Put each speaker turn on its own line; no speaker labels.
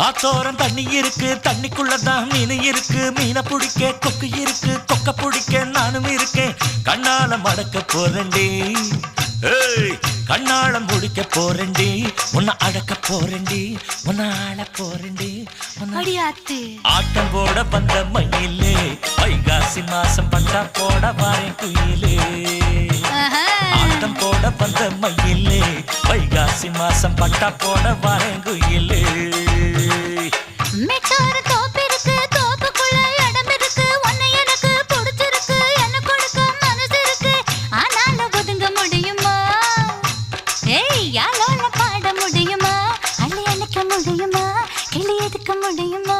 ஆத்தோரம் தண்ணி இருக்கு, தண்ணிக்குள்ளதான் மீன் இருக்கு. மீனை பிடிக்க கொக்கு இருக்கு, கொக்க பிடிக்க நானும் இருக்கேன். கண்ணால மடக்க போறேன்டி, ஏய் கண்ணால முடிக்க போறேன்டி. உன்னை அடக்க போறேன்டி, உன்னை ஆள போறேன்டி. ஆட்டம் போட வந்த மயிலே, வைகாசி மாசம் பட்டா போட வாரேன் குயிலே. ஆட்டம் போட வந்த மயிலே, வைகாசி மாசம் பட்டா போட வாரேன் குயிலே.
மெட்டாரு தோப்பு இருக்கு, தோப்புக்குள்ள இடம் இருக்கு. உன்னை எனக்கு பிடிச்சிருக்கு, என்ன கொடுக்க மனசு இருக்கு. ஆனாலும் ஒதுங்க முடியுமா? ஏய் யாரோல பாட முடியுமா? அள்ளி அணைக்க முடியுமா? கிளி எதுக்க முடியுமா?